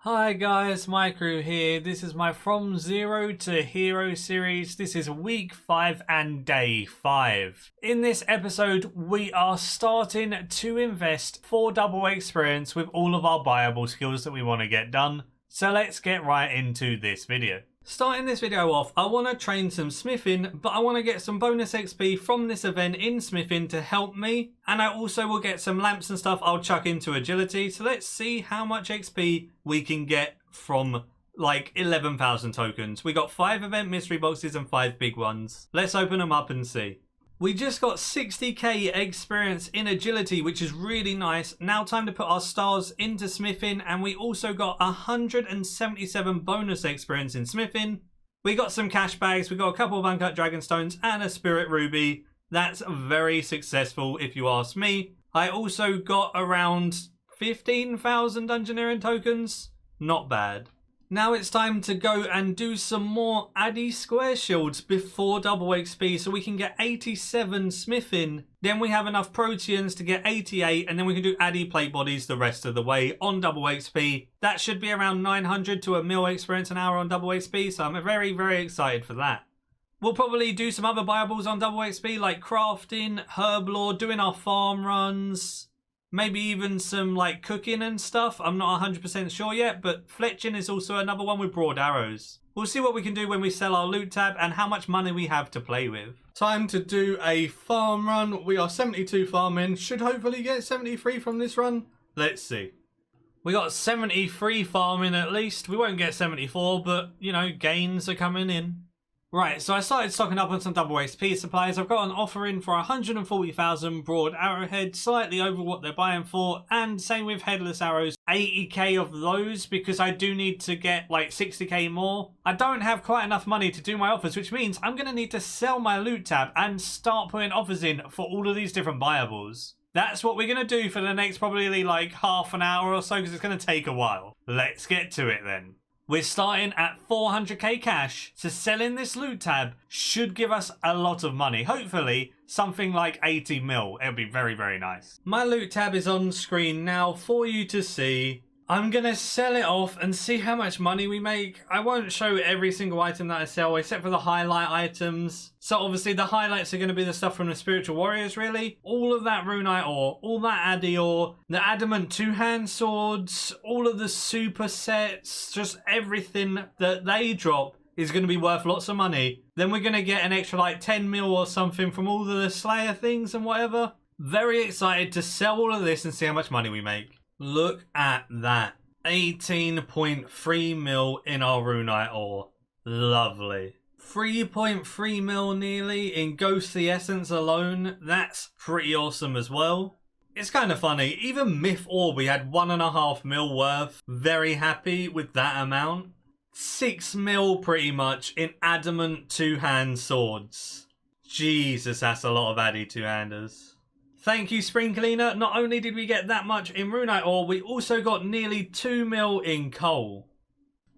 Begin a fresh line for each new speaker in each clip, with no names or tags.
Hi guys, Maikeru here. This is my From Zero to Hero series. This is week 5 and day 5. In this episode, we are starting to invest for double experience with all of our buyable skills that we want to get done. So let's get right into this video. Starting this video off, I want to train some smithing, but I want to get some bonus XP from this event in smithing to help me. And I also will get some lamps and stuff I'll chuck into agility. So let's see how much XP we can get from like 11,000 tokens. We got 5 event mystery boxes and 5 big ones. Let's open them up and see. We just got 60k experience in agility, which is really nice. Now time to put our stars into smithing, and we also got 177 bonus experience in smithing. We got some cash bags, we got a couple of uncut dragon stones and a spirit ruby. That's very successful if you ask me. I also got around 15,000 dungeoneering tokens. Not bad. Now it's time to go and do some more Addy square shields before double XP so we can get 87 smithing. Then we have enough proteans to get 88, and then we can do Addy plate bodies the rest of the way on double XP. That should be around 900 to a mil experience an hour on double XP, so I'm very, very excited for that. We'll probably do some other buyables on double XP like crafting, herb lore, doing our farm runs. Maybe even some like cooking and stuff. I'm not 100% sure yet, but fletching is also another one with broad arrows. We'll see what we can do when we sell our loot tab and how much money we have to play with. Time to do a farm run. We are 72 farming. Should hopefully get 73 from this run. Let's see. We got 73 farming at least. We won't get 74, but you know, gains are coming in. Right, so I started stocking up on some double XP supplies. I've got an offer in for 140,000 broad arrowheads, slightly over what they're buying for, and same with headless arrows, 80k of those because I do need to get like 60k more. I don't have quite enough money to do my offers, which means I'm going to need to sell my loot tab and start putting offers in for all of these different buyables. That's what we're going to do for the next probably like half an hour or so because it's going to take a while. Let's get to it then. We're starting at 400k cash, so selling this loot tab should give us a lot of money. Hopefully, something like 80 mil. It'll be very, very nice. My loot tab is on screen now for you to see. I'm going to sell it off and see how much money we make. I won't show every single item that I sell except for the highlight items. So obviously the highlights are going to be the stuff from the spiritual warriors really. All of that runite ore, all that addy ore, the adamant two-hand swords, all of the super sets, just everything that they drop is going to be worth lots of money. Then we're going to get an extra like 10 mil or something from all of the slayer things and whatever. Very excited to sell all of this and see how much money we make. Look at that. 18.3 mil in our runite ore. Lovely. 3.3 mil nearly in ghostly essence alone. That's pretty awesome as well. It's kind of funny. Even myth ore we had 1.5 mil worth. Very happy with that amount. 6 mil pretty much in adamant two-hand swords. Jesus, that's a lot of addy two-handers. Thank you, Spring Cleaner. Not only did we get that much in runite ore, we also got nearly 2 mil in coal.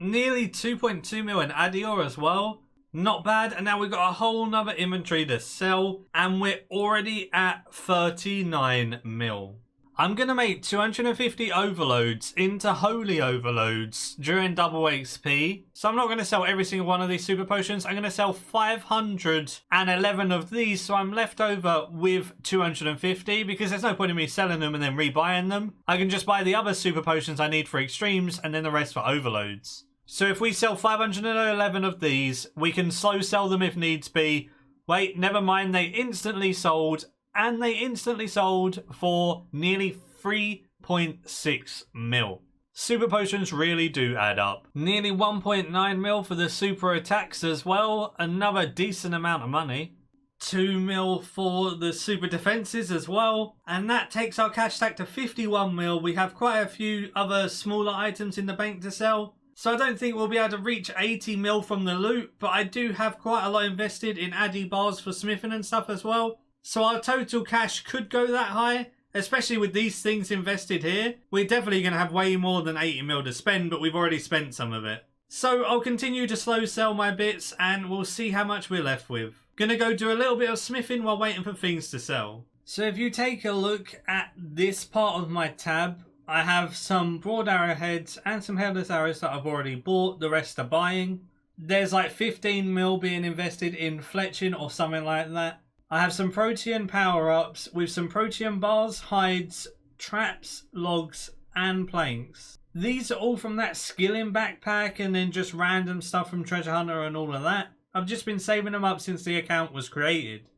Nearly 2.2 mil in addy ore as well. Not bad. And now we've got a whole nother inventory to sell. And we're already at 39 mil. I'm going to make 250 overloads into holy overloads during double XP. So I'm not going to sell every single one of these super potions. I'm going to sell 511 of these. So I'm left over with 250 because there's no point in me selling them and then rebuying them. I can just buy the other super potions I need for extremes and then the rest for overloads. So if we sell 511 of these, we can slow sell them if needs be. Wait, never mind. They instantly sold. And they instantly sold for nearly 3.6 mil. Super potions really do add up. Nearly 1.9 mil for the super attacks as well. Another decent amount of money. 2 mil for the super defenses as well. And that takes our cash stack to 51 mil. We have quite a few other smaller items in the bank to sell. So I don't think we'll be able to reach 80 mil from the loot. But I do have quite a lot invested in addy bars for smithing and stuff as well. So our total cash could go that high, especially with these things invested here. We're definitely going to have way more than 80 mil to spend, but we've already spent some of it. So I'll continue to slow sell my bits and we'll see how much we're left with. Gonna go do a little bit of smithing while waiting for things to sell. So if you take a look at this part of my tab, I have some broad arrowheads and some headless arrows that I've already bought. The rest are buying. There's like 15 mil being invested in fletching or something like that. I have some protean power-ups with some protean bars, hides, traps, logs, and planks. These are all from that skilling backpack and then just random stuff from Treasure Hunter and all of that. I've just been saving them up since the account was created.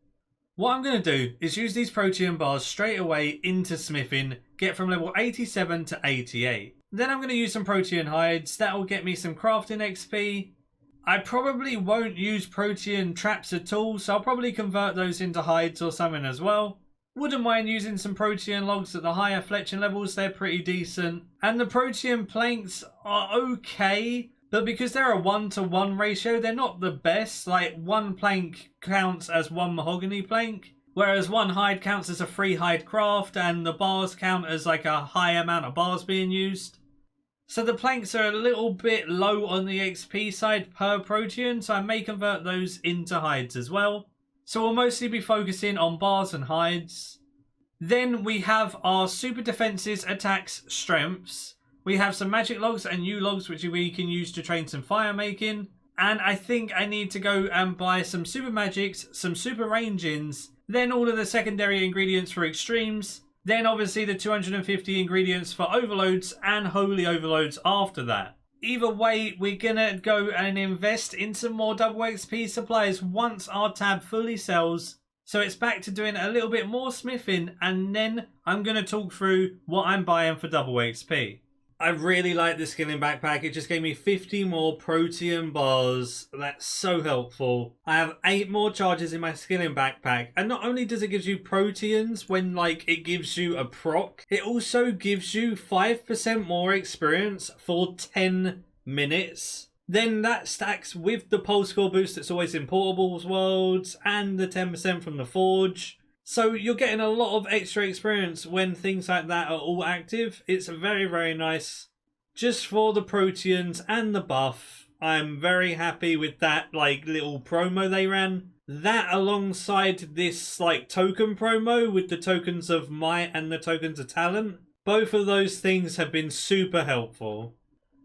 What I'm going to do is use these protean bars straight away into smithing, get from level 87 to 88. Then I'm going to use some protean hides. That will get me some crafting XP. I probably won't use protean traps at all, so I'll probably convert those into hides or something as well. Wouldn't mind using some protean logs at the higher fletching levels, they're pretty decent. And the protean planks are okay, but because they're a 1-to-1 ratio, they're not the best. Like, one plank counts as one mahogany plank, whereas one hide counts as a 3 hide craft, and the bars count as like a high amount of bars being used. So the planks are a little bit low on the XP side per protean, so I may convert those into hides as well. So we'll mostly be focusing on bars and hides. Then we have our super defenses, attacks, strengths. We have some magic logs and new logs which we can use to train some fire making. And I think I need to go and buy some super magics, some super range-ins, then all of the secondary ingredients for extremes. Then obviously the 250 ingredients for overloads and holy overloads after that. Either way, we're gonna go and invest in some more double XP supplies once our tab fully sells. So it's back to doing a little bit more smithing, and then I'm gonna talk through what I'm buying for double XP. I really like the skilling backpack. It just gave me 50 more protean bars. That's so helpful. I have 8 more charges in my skilling backpack. And not only does it give you proteans when like it gives you a proc, it also gives you 5% more experience for 10 minutes. Then that stacks with the pulse score boost that's always in Portables Worlds and the 10% from the Forge. So you're getting a lot of extra experience when things like that are all active. It's very, very nice. Just for the proteans and the buff, I'm very happy with that like little promo they ran. That alongside this like token promo with the tokens of might and the tokens of talent. Both of those things have been super helpful.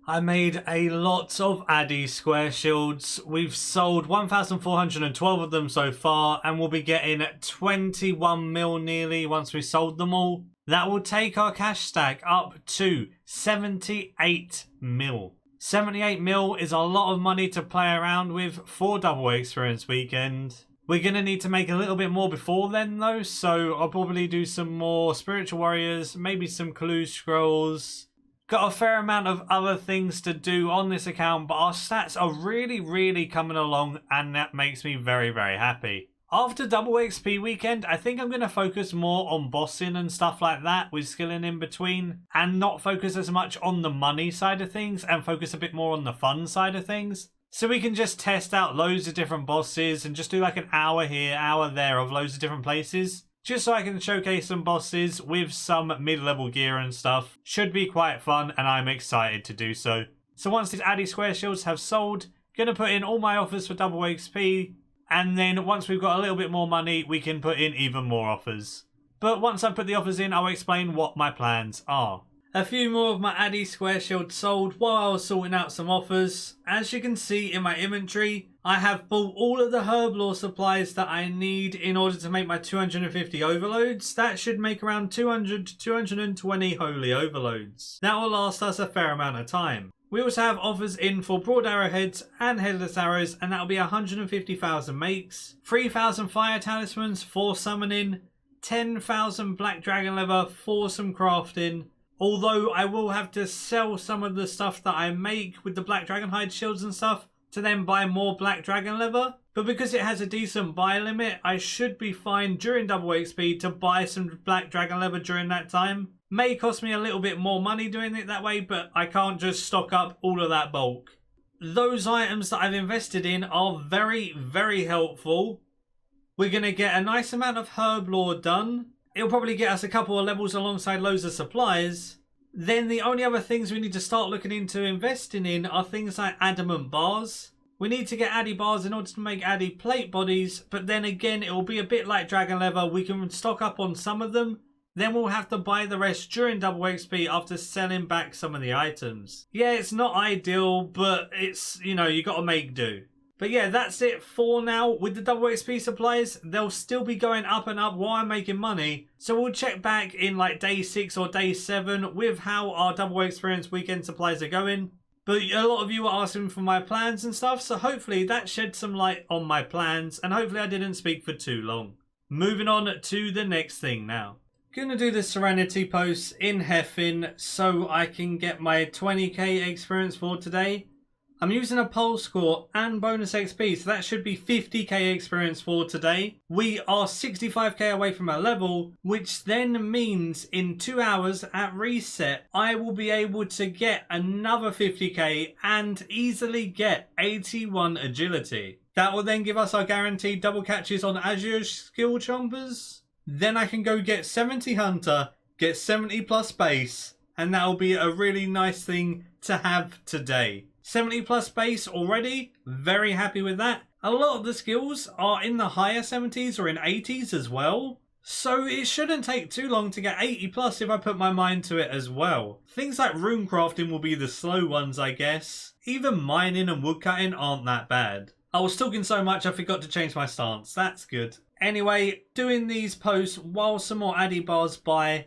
I made a lot of Addy square shields. We've sold 1,412 of them so far, and we'll be getting 21 mil nearly once we sold them all. That will take our cash stack up to 78 mil. 78 mil is a lot of money to play around with for Double Experience Weekend. We're going to need to make a little bit more before then though, so I'll probably do some more Spiritual Warriors, maybe some Clue Scrolls. Got a fair amount of other things to do on this account, but our stats are really coming along, and that makes me very happy. After Double XP Weekend, I think I'm going to focus more on bossing and stuff like that with skilling in between, and not focus as much on the money side of things and focus a bit more on the fun side of things. So we can just test out loads of different bosses and just do like an hour here, hour there of loads of different places. Just so I can showcase some bosses with some mid-level gear and stuff. Should be quite fun, and I'm excited to do so. So once these Addy Square Shields have sold, going to put in all my offers for double XP, and then once we've got a little bit more money, we can put in even more offers. But once I put the offers in, I'll explain what my plans are. A few more of my Addy Square Shields sold while I was sorting out some offers. As you can see in my inventory, I have bought all of the herb lore supplies that I need in order to make my 250 overloads. That should make around 200 to 220 holy overloads. That will last us a fair amount of time. We also have offers in for broad arrowheads and headless arrows, and that will be 150,000 makes, 3,000 fire talismans for summoning, 10,000 black dragon leather for some crafting. Although I will have to sell some of the stuff that I make with the black dragon hide shields and stuff to then buy more black dragon leather. But because it has a decent buy limit, I should be fine during double XP to buy some black dragon leather during that time. May cost me a little bit more money doing it that way, but I can't just stock up all of that bulk. Those items that I've invested in are very helpful. We're going to get a nice amount of herb lore done. It'll probably get us a couple of levels alongside loads of supplies. Then the only other things we need to start looking into investing in are things like adamant bars. We need to get addy bars in order to make addy plate bodies, but then again it will be a bit like dragon leather. We can stock up on some of them, Then we'll have to buy the rest during double XP after selling back some of the items. Yeah, it's not ideal, but it's, you know, you gotta make do. But yeah, that's it for now. With the double XP supplies, they'll still be going up and up while I'm making money. So we'll check back in like day 6 or day 7 with how our double experience weekend supplies are going. But a lot of you are asking for my plans and stuff, so hopefully that sheds some light on my plans, and hopefully I didn't speak for too long. Moving on to the next thing now. Gonna do the Serenity posts in Heffin so I can get my 20k experience for today. I'm using a pole score and bonus XP, so that should be 50k experience for today. We are 65k away from our level, which then means in 2 hours at reset, I will be able to get another 50k and easily get 81 agility. That will then give us our guaranteed double catches on Azure skill chompers. Then I can go get 70 Hunter, get 70 plus base, and that will be a really nice thing to have today. 70 plus base already, very happy with that. A lot of the skills are in the higher 70s or in 80s as well. So it shouldn't take too long to get 80 plus if I put my mind to it as well. Things like rune crafting will be the slow ones, I guess. Even mining and woodcutting aren't that bad. I was talking so much I forgot to change my stance, that's good. Anyway, doing these posts while some more Addy bars buy.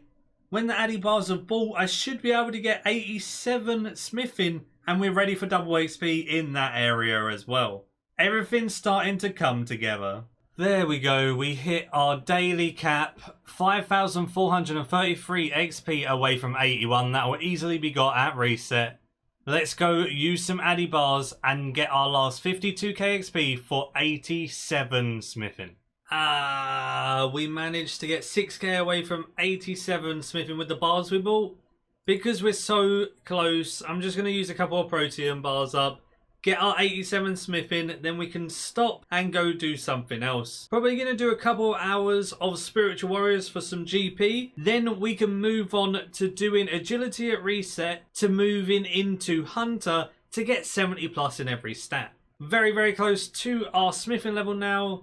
When the Addy bars are bought, I should be able to get 87 smithing, and we're ready for double XP in that area as well. Everything's starting to come together. There we go, we hit our daily cap, 5,433 XP away from 81. That will easily be got at reset. Let's go use some Addy bars and get our last 52k XP for 87 smithing. We managed to get 6k away from 87 smithing with the bars we bought. Because we're so close, I'm just going to use a couple of protein bars up, get our 87 smithing, then we can stop and go do something else. Probably going to do a couple hours of spiritual warriors for some GP. Then we can move on to doing agility at reset, to moving into hunter to get 70 plus in every stat. Very, very close to our smithing level now.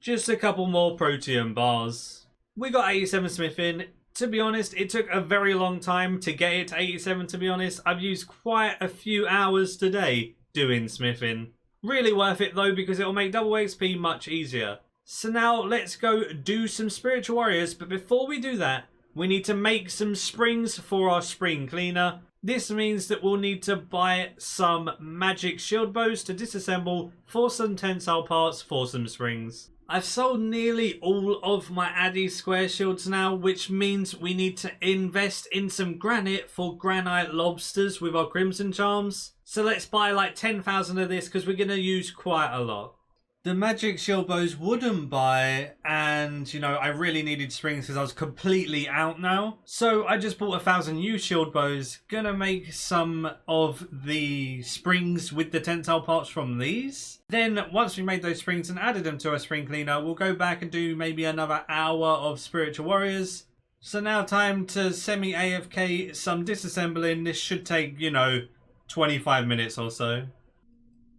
Just a couple more protein bars. We got 87 smithing. To be honest, it took a very long time to get it to 87, to be honest. I've used quite a few hours today doing smithing. Really worth it though, because it'll make double XP much easier. So now let's go do some spiritual warriors, but before we do that, we need to make some springs for our spring cleaner. This means that we'll need to buy some magic shield bows to disassemble for some tensile parts for some springs. I've sold nearly all of my Addy square shields now, which means we need to invest in some granite for granite lobsters with our crimson charms. So let's buy like 10,000 of this because we're going to use quite a lot. The magic shield bows wouldn't buy, and you know, I really needed springs because I was completely out now. So I just bought 1,000 used shield bows. Gonna make some of the springs with the tensile parts from these. Then once we made those springs and added them to our spring cleaner, we'll go back and do maybe another hour of spiritual warriors. So now time to semi-AFK some disassembling. This should take, you know, 25 minutes or so.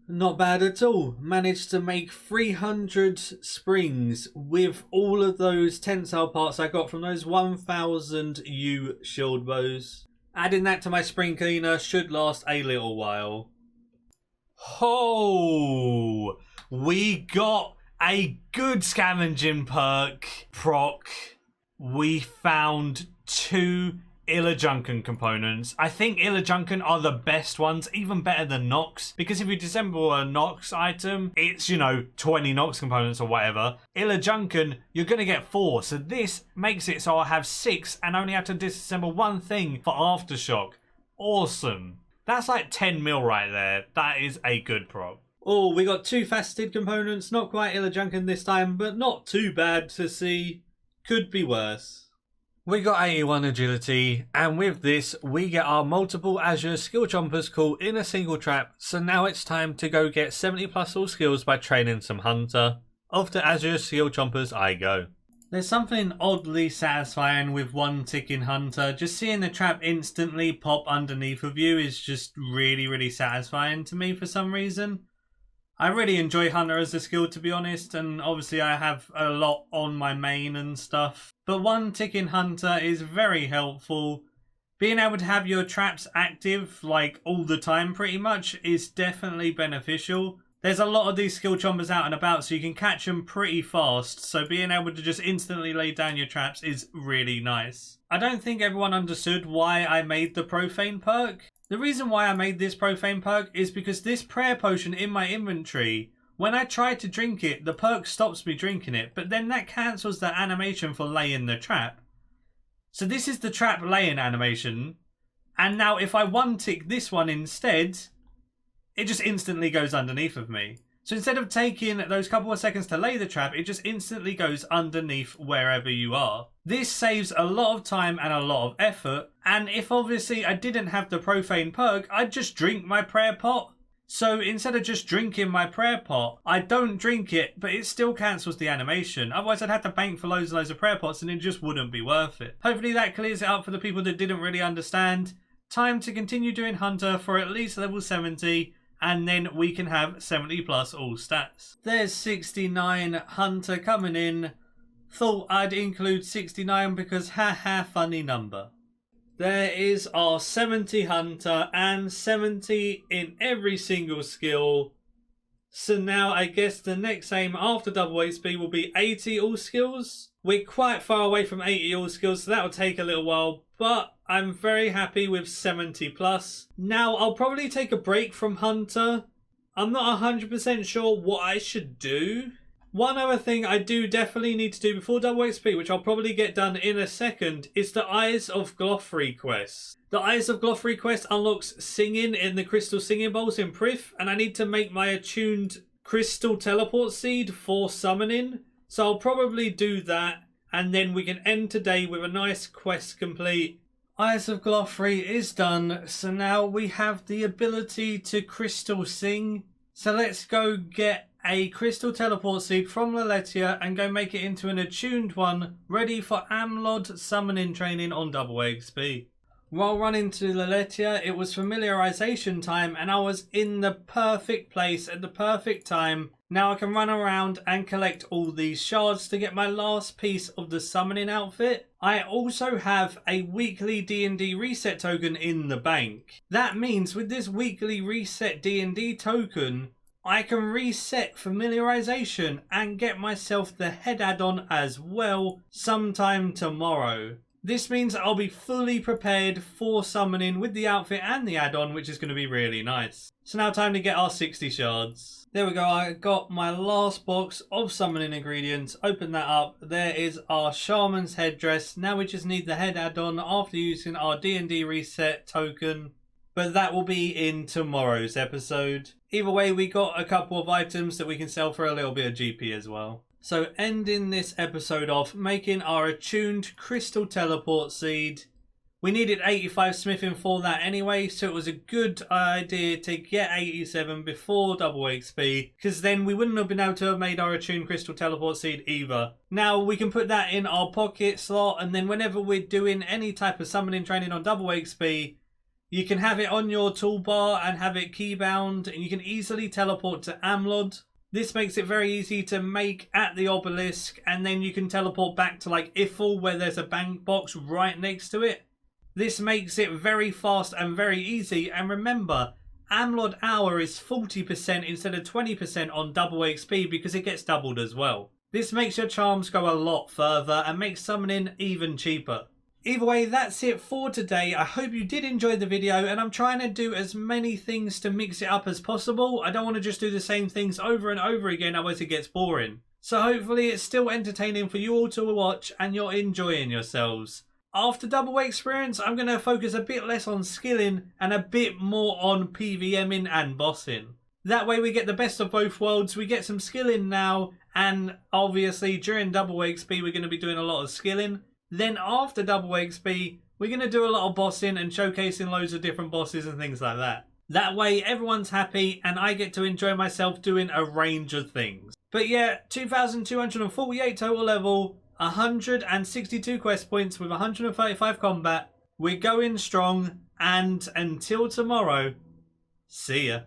Not bad at all. Managed to make 300 springs with all of those tensile parts I got from those 1,000 U shield bows. Adding that to my spring cleaner should last a little while. Oh, we got a good scavenging perk proc. We found 2 Ilajunkan components. I think Ilajunkan are the best ones, even better than Nox, because if you disassemble a Nox item, it's, you know, 20 Nox components or whatever. Ilajunkan, you're going to get 4, so this makes it so I have 6 and only have to disassemble 1 thing for Aftershock. Awesome. That's like 10 mil right there. That is a good prop. Oh, we got 2 faceted components, not quite Ilajunkan this time, but not too bad to see. Could be worse. We got 81 agility, and with this we get our multiple Azure skill chompers caught in a single trap, so now it's time to go get 70 plus all skills by training some hunter. Off to Azure skill chompers I go. There's something oddly satisfying with 1 ticking hunter. Just seeing the trap instantly pop underneath of you is just really, really satisfying to me for some reason. I really enjoy Hunter as a skill, to be honest, and obviously I have a lot on my main and stuff. But one tick in Hunter is very helpful. Being able to have your traps active, like, all the time pretty much, is definitely beneficial. There's a lot of these skill chompers out and about, so you can catch them pretty fast, so being able to just instantly lay down your traps is really nice. I don't think everyone understood why I made the Profane perk. The reason why I made this Profane perk is because this prayer potion in my inventory, when I try to drink it, the perk stops me drinking it, but then that cancels the animation for laying the trap. So this is the trap laying animation, and now if I one tick this one instead, it just instantly goes underneath of me. So instead of taking those couple of seconds to lay the trap, it just instantly goes underneath wherever you are. This saves a lot of time and a lot of effort, and if obviously I didn't have the Profane perk, I'd just drink my prayer pot. So instead of just drinking my prayer pot, I don't drink it, but it still cancels the animation. Otherwise I'd have to bank for loads and loads of prayer pots and it just wouldn't be worth it. Hopefully that clears it up for the people that didn't really understand. Time to continue doing Hunter for at least level 70, and then we can have 70 plus all stats. There's 69 Hunter coming in. Thought I'd include 69 because haha, funny number. There is our 70 Hunter and 70 in every single skill. So now I guess the next aim after double HP will be 80 all skills. We're quite far away from 80 all skills, so that will take a little while, but I'm very happy with 70 plus. Now I'll probably take a break from Hunter. I'm not 100% sure what I should do. One other thing I do definitely need to do before double XP, which I'll probably get done in a second, is the Eyes of Glothry quest. The Eyes of Glothry quest unlocks singing in the crystal singing bowls in Prith, and I need to make my attuned crystal teleport seed for summoning. So I'll probably do that, and then we can end today with a nice quest complete. Eyes of Glothry is done, so now we have the ability to crystal sing. So let's go get a crystal teleport seed from Leletia and go make it into an attuned one, ready for Amlod summoning training on double XP. While running to Leletia, it was familiarization time and I was in the perfect place at the perfect time. Now I can run around and collect all these shards to get my last piece of the summoning outfit. I also have a weekly D&D reset token in the bank. That means with this weekly reset D&D token, I can reset familiarization and get myself the head add-on as well sometime tomorrow. This means I'll be fully prepared for summoning with the outfit and the add-on, which is going to be really nice. So now time to get our 60 shards. There we go, I got my last box of summoning ingredients. Open that up. There is our shaman's headdress. Now we just need the head add-on after using our D&D reset token. But that will be in tomorrow's episode. Either way, we got a couple of items that we can sell for a little bit of GP as well. So ending this episode off, making our attuned crystal teleport seed. We needed 85 smithing for that anyway, so it was a good idea to get 87 before double XP, because then we wouldn't have been able to have made our attuned crystal teleport seed either. Now we can put that in our pocket slot, and then whenever we're doing any type of summoning training on double XP, you can have it on your toolbar and have it keybound, and you can easily teleport to Amlod. This makes it very easy to make at the obelisk, and then you can teleport back to like Ifil, where there's a bank box right next to it. This makes it very fast and very easy, and remember, Amlod Hour is 40% instead of 20% on double XP because it gets doubled as well. This makes your charms go a lot further and makes summoning even cheaper. Either way, that's it for today. I hope you did enjoy the video, and I'm trying to do as many things to mix it up as possible. I don't want to just do the same things over and over again, otherwise it gets boring. So hopefully it's still entertaining for you all to watch and you're enjoying yourselves. After double experience, I'm going to focus a bit less on skilling and a bit more on PVMing and bossing. That way we get the best of both worlds. We get some skilling now, and obviously during double XP we're going to be doing a lot of skilling. Then after double XP, we're going to do a lot of bossing and showcasing loads of different bosses and things like that. That way everyone's happy and I get to enjoy myself doing a range of things. But yeah, 2,248 total level, 162 quest points with 135 combat. We're going strong, and until tomorrow, see ya.